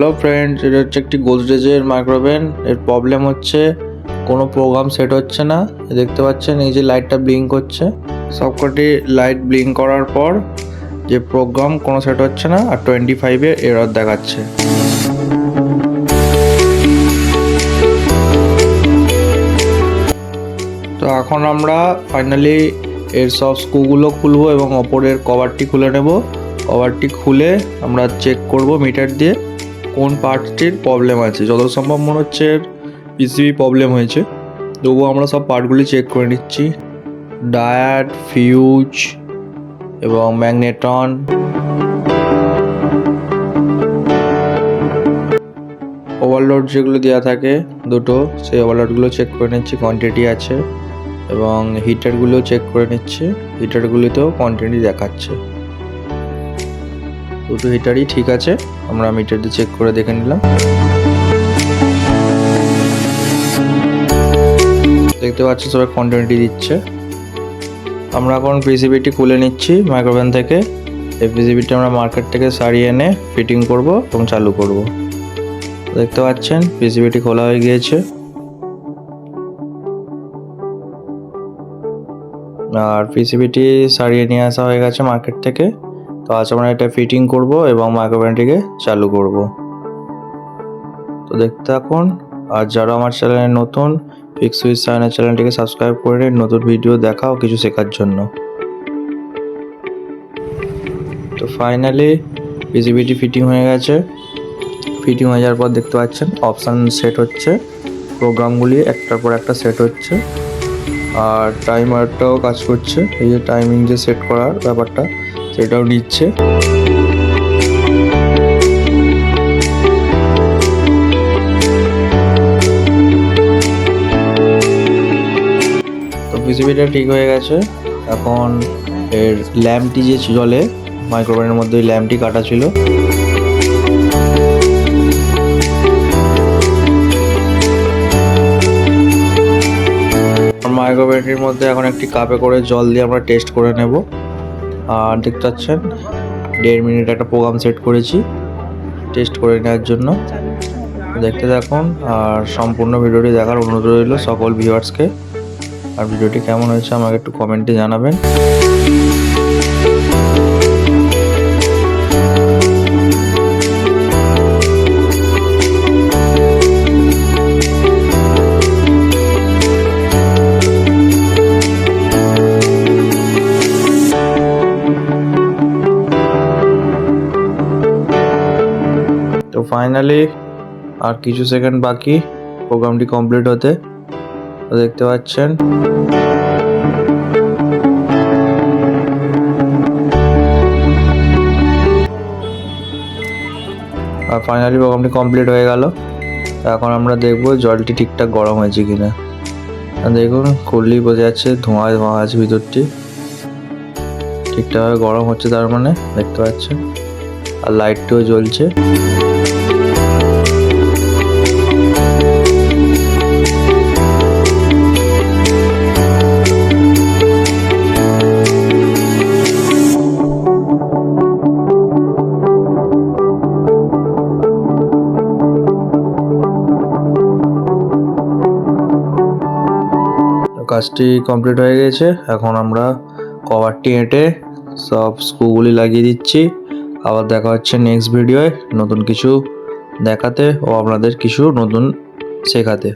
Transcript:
Hello friends, এটা হচ্ছে একটি গোদরেজের মাইক্রোওভেন। এর প্রবলেম হচ্ছে কোনো প্রোগ্রাম সেট হচ্ছে না। দেখতে পাচ্ছেন এই যে লাইটটা ব্লিঙ্ক করছে, সবকটি লাইট ব্লিঙ্ক করার পর যে প্রোগ্রাম কোনো সেট হচ্ছে না আর 25-এ এরর দেখাচ্ছে। তো এখন আমরা ফাইনালি এর সব স্ক্রুগুলো খুলবো এবং ওপরের কভারটি খুলে নেব। কভারটি খুলে আমরা চেক করব মিটার দিয়ে কোন পার্টটির প্রবলেম আছে। যত সম্ভব মনে হচ্ছে এর পিসিবি প্রবলেম হয়েছে, তবুও আমরা সব পার্টগুলি চেক করে নিচ্ছি। ডায়োড, ফিউজ এবং ম্যাগনেটন, ওভারলোড যেগুলো দেওয়া থাকে দুটো, সেই ওভারলোডগুলো চেক করে নিচ্ছি কোয়ান্টিটি আছে, এবং হিটারগুলো চেক করে নিচ্ছি। হিটারগুলিতেও কোয়ান্টিটি দেখাচ্ছে, দুটো হিটারই ঠিক আছে। আমরা মিটার দিয়ে চেক করে দেখে নিলাম। দেখতে পাচ্ছি সবাই কোয়ান্টিটি দিচ্ছে। আমরা এখন পিসিবিটি খুলে নিচ্ছি মাইক্রোওভেন থেকে। এই পিসিবিটি আমরা মার্কেট থেকে সারিয়ে এনে ফিটিং করব এবং চালু করব। দেখতে পাচ্ছেন পিসিবিটি খোলা হয়ে গিয়েছে, আর পিসিবিটি সারিয়ে নিয়ে আসা হয়ে গেছে মার্কেট থেকে। তো আজ আমরা এটা ফিটিং করব এবং মাইক্রোওভেনটিকে চালু করব। তো দেখতে থাকুন। আর যারা আমার চ্যানেলে নতুন, ফিক্স উইথ সায়নের চ্যানেলটিকে সাবস্ক্রাইব করে নিন নতুন ভিডিও দেখা ও কিছু শেখার জন্য। তো ফাইনালি পিসিবিটি ফিটিং হয়ে গেছে। ফিটিং হয়ে যাওয়ার পর দেখতে পাচ্ছেন অপশান সেট হচ্ছে, প্রোগ্রামগুলি একটার পর একটা সেট হচ্ছে, আর টাইমারটাও কাজ করছে। এই যে টাইমিং যে সেট করার ব্যাপারটা, সেটাও নিচ্ছে। তো পিসিবিটা ঠিক হয়ে গেছে। এখন এর ল্যাম্পটি যে জ্বলে মাইক্রোওভেনের মধ্যে, ওই ল্যাম্পটি কাটা ছিল। মাইক্রোওভেনটির মধ্যে এখন একটি কাপে করে জল দিয়ে আমরা টেস্ট করে নেব। আর দেখতে পাচ্ছেন 1.5 মিনিট একটা প্রোগ্রাম সেট করেছি টেস্ট করে নেওয়ার জন্য। দেখতে থাকুন আর সম্পূর্ণ ভিডিওটি দেখার অনুরোধ রইল সকল ভিউয়ার্সকে। আর ভিডিওটি কেমন হয়েছে আমাকে একটু কমেন্টে জানাবেন। তো ফাইনালি আর কিছু সেকেন্ড বাকি প্রোগ্রামটি কমপ্লিট হতে। দেখতে পাচ্ছেন আর ফাইনালি প্রোগ্রামটি কমপ্লিট হয়ে গেল। এখন আমরা দেখব জলটি ঠিকঠাক গরম হয়েছে কিনা। দেখুন খুললেই বোঝা যাচ্ছে ধোঁয়া ধোঁয়া আছে, ভিতরটি ঠিকঠাকভাবে গরম হচ্ছে, তার মানে দেখতে পাচ্ছেন। আর লাইটটিও জ্বলছে। কাজটি কমপ্লিট হয়ে গেছে। এখন আমরা কভারটি এঁটে সব স্ক্রুগুলি লাগিয়ে দিচ্ছি। আবার দেখা হচ্ছে নেক্সট ভিডিওয় নতুন কিছু দেখাতে ও আপনাদের কিছু নতুন শেখাতে।